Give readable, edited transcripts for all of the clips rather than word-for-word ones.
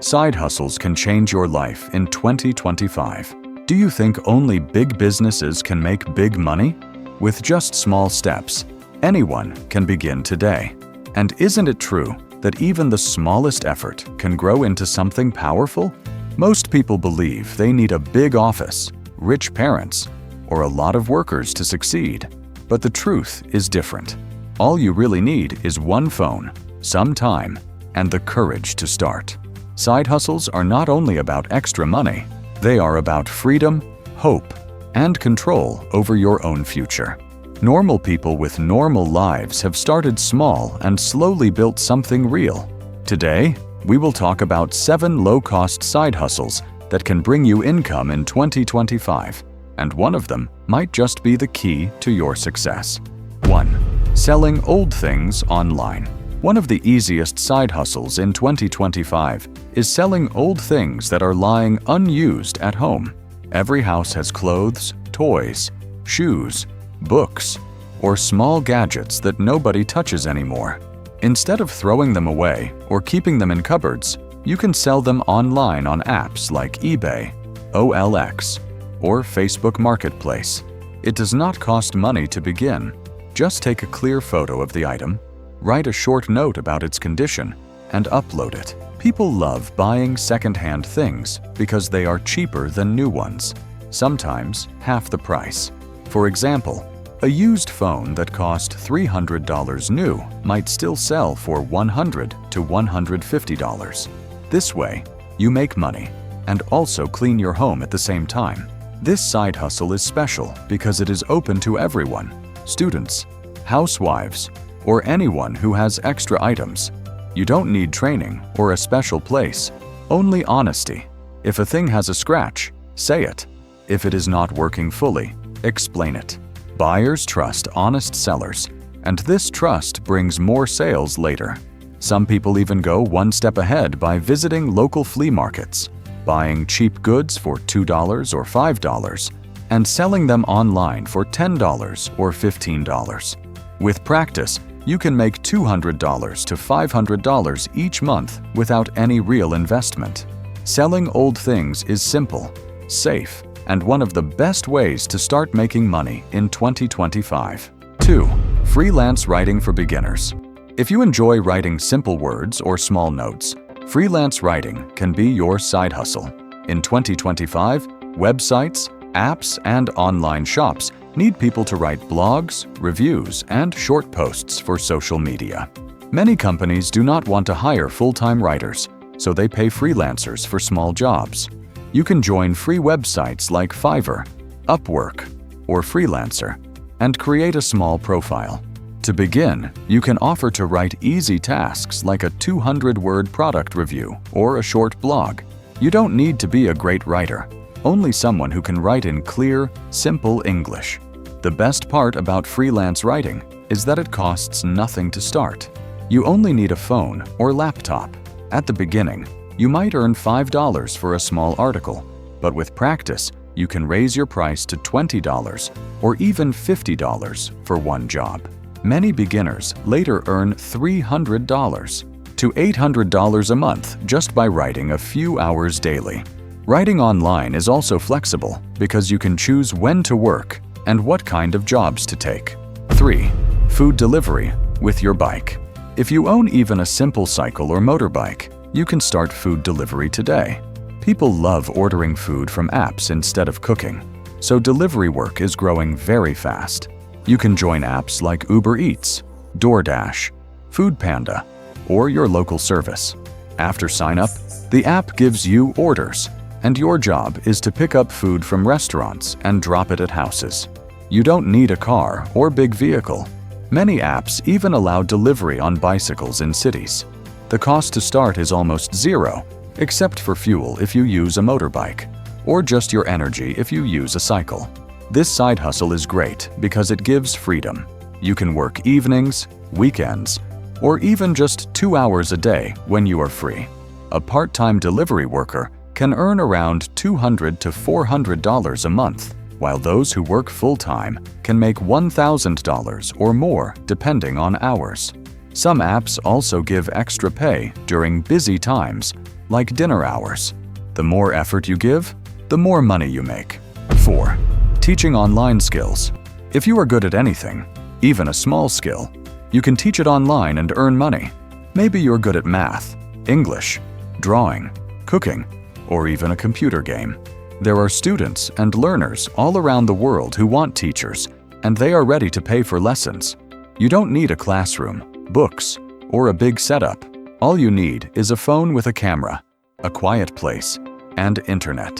Side hustles can change your life in 2025. Do you think only big businesses can make big money? With just small steps, anyone can begin today. And isn't it true that even the smallest effort can grow into something powerful? Most people believe they need a big office, rich parents, or a lot of workers to succeed. But the truth is different. All you really need is one phone, some time, and the courage to start. Side hustles are not only about extra money, they are about freedom, hope, and control over your own future. Normal people with normal lives have started small and slowly built something real. Today, we will talk about 7 low-cost side hustles that can bring you income in 2025, and one of them might just be the key to your success. 1. Selling old things online. One of the easiest side hustles in 2025 is selling old things that are lying unused at home. Every house has clothes, toys, shoes, books, or small gadgets that nobody touches anymore. Instead of throwing them away or keeping them in cupboards, you can sell them online on apps like eBay, OLX, or Facebook Marketplace. It does not cost money to begin. Just take a clear photo of the item, write a short note about its condition, and upload it. People love buying second-hand things because they are cheaper than new ones, sometimes half the price. For example, a used phone that cost $300 new might still sell for $100 to $150. This way, you make money and also clean your home at the same time. This side hustle is special because it is open to everyone: students, housewives, or anyone who has extra items. You don't need training or a special place, only honesty. If a thing has a scratch, say it. If it is not working fully, explain it. Buyers trust honest sellers, and this trust brings more sales later. Some people even go one step ahead by visiting local flea markets, buying cheap goods for $2 or $5, and selling them online for $10 or $15. With practice, you can make $200 to $500 each month without any real investment. Selling old things is simple, safe, and one of the best ways to start making money in 2025. 2. Freelance writing for beginners. If you enjoy writing simple words or small notes, freelance writing can be your side hustle. In 2025, websites, apps, and online shops need people to write blogs, reviews, and short posts for social media. Many companies do not want to hire full-time writers, so they pay freelancers for small jobs. You can join free websites like Fiverr, Upwork, or Freelancer and create a small profile. To begin, you can offer to write easy tasks like a 200-word product review or a short blog. You don't need to be a great writer, only someone who can write in clear, simple English. The best part about freelance writing is that it costs nothing to start. You only need a phone or laptop. At the beginning, you might earn $5 for a small article, but with practice, you can raise your price to $20 or even $50 for one job. Many beginners later earn $300 to $800 a month just by writing a few hours daily. Writing online is also flexible because you can choose when to work and what kind of jobs to take. 3. Food delivery with your bike. If you own even a simple cycle or motorbike, you can start food delivery today. People love ordering food from apps instead of cooking, so delivery work is growing very fast. You can join apps like Uber Eats, DoorDash, Foodpanda, or your local service. After sign-up, the app gives you orders, and your job is to pick up food from restaurants and drop it at houses. You don't need a car or big vehicle. Many apps even allow delivery on bicycles in cities. The cost to start is almost zero, except for fuel if you use a motorbike, or just your energy if you use a cycle. This side hustle is great because it gives freedom. You can work evenings, weekends, or even just 2 hours a day when you are free. A part-time delivery worker can earn around $200 to $400 a month, while those who work full-time can make $1,000 or more depending on hours. Some apps also give extra pay during busy times, like dinner hours. The more effort you give, the more money you make. 4. Teaching online skills. If you are good at anything, even a small skill, you can teach it online and earn money. Maybe you're good at math, English, drawing, cooking, or even a computer game. There are students and learners all around the world who want teachers, and they are ready to pay for lessons. You don't need a classroom, books, or a big setup. All you need is a phone with a camera, a quiet place, and internet.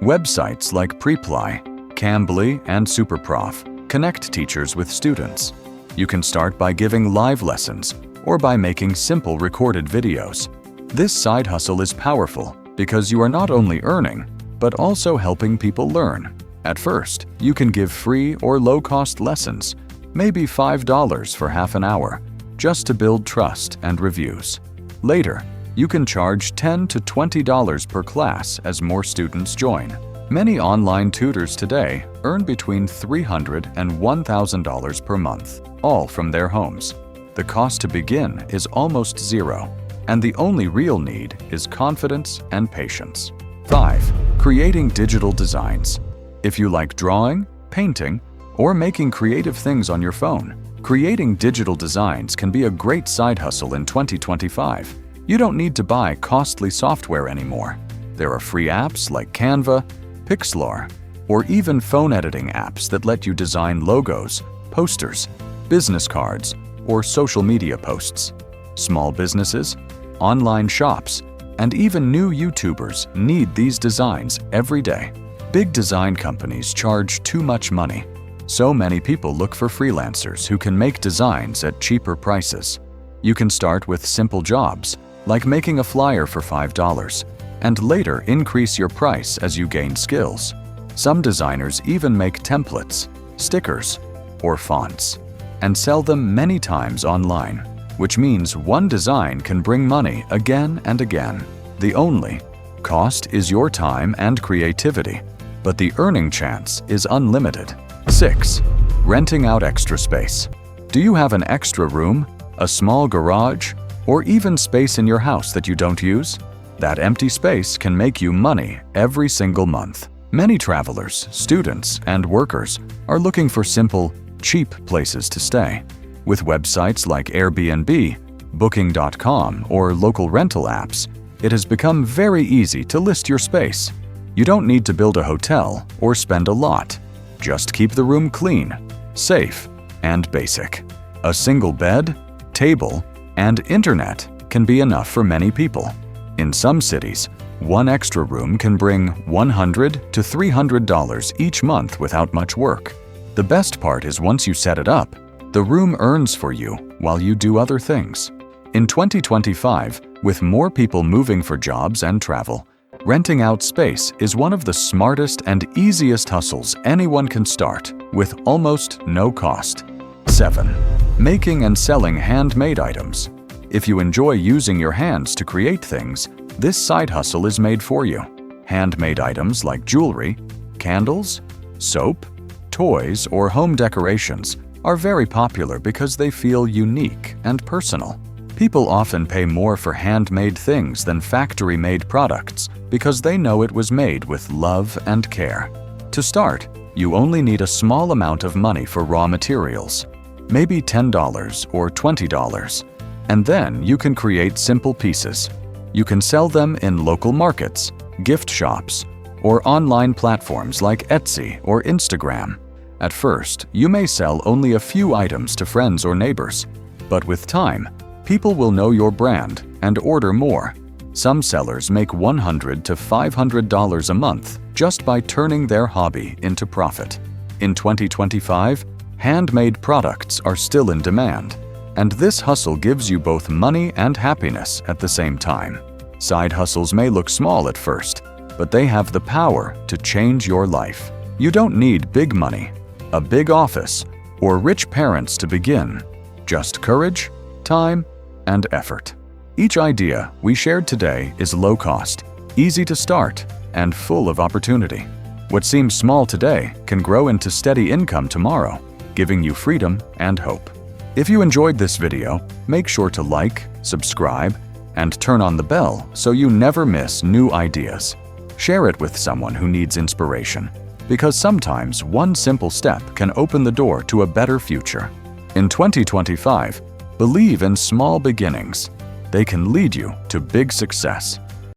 Websites like Preply, Cambly, and SuperProf connect teachers with students. You can start by giving live lessons or by making simple recorded videos. This side hustle is powerful because you are not only earning, but also helping people learn. At first, you can give free or low-cost lessons, maybe $5 for half an hour, just to build trust and reviews. Later, you can charge $10 to $20 per class as more students join. Many online tutors today earn between $300 and $1,000 per month, all from their homes. The cost to begin is almost zero, and the only real need is confidence and patience. 5. Creating digital designs. If you like drawing, painting, or making creative things on your phone, creating digital designs can be a great side hustle in 2025. You don't need to buy costly software anymore. There are free apps like Canva, Pixlr, or even phone editing apps that let you design logos, posters, business cards, or social media posts. Small businesses, online shops, and even new YouTubers need these designs every day. Big design companies charge too much money. So many people look for freelancers who can make designs at cheaper prices. You can start with simple jobs, like making a flyer for $5, and later increase your price as you gain skills. Some designers even make templates, stickers, or fonts, and sell them many times online, which means one design can bring money again and again. The only cost is your time and creativity, but the earning chance is unlimited. 6. Renting out extra space. Do you have an extra room, a small garage, or even space in your house that you don't use? That empty space can make you money every single month. Many travelers, students, and workers are looking for simple, cheap places to stay. With websites like Airbnb, Booking.com, or local rental apps, it has become very easy to list your space. You don't need to build a hotel or spend a lot. Just keep the room clean, safe, and basic. A single bed, table, and internet can be enough for many people. In some cities, one extra room can bring $100 to $300 each month without much work. The best part is once you set it up, the room earns for you while you do other things. In 2025, with more people moving for jobs and travel, renting out space is one of the smartest and easiest hustles anyone can start with almost no cost. 7. Making and selling handmade items. If you enjoy using your hands to create things, this side hustle is made for you. Handmade items like jewelry, candles, soap, toys, or home decorations are very popular because they feel unique and personal. People often pay more for handmade things than factory-made products because they know it was made with love and care. To start, you only need a small amount of money for raw materials, maybe $10 or $20, and then you can create simple pieces. You can sell them in local markets, gift shops, or online platforms like Etsy or Instagram. At first, you may sell only a few items to friends or neighbors, but with time, people will know your brand and order more. Some sellers make $100 to $500 a month just by turning their hobby into profit. In 2025, handmade products are still in demand, and this hustle gives you both money and happiness at the same time. Side hustles may look small at first, but they have the power to change your life. You don't need big money, a big office, or rich parents to begin. Just courage, time, and effort. Each idea we shared today is low cost, easy to start, and full of opportunity. What seems small today can grow into steady income tomorrow, giving you freedom and hope. If you enjoyed this video, make sure to like, subscribe, and turn on the bell so you never miss new ideas. Share it with someone who needs inspiration, because sometimes one simple step can open the door to a better future. In 2025, believe in small beginnings. They can lead you to big success.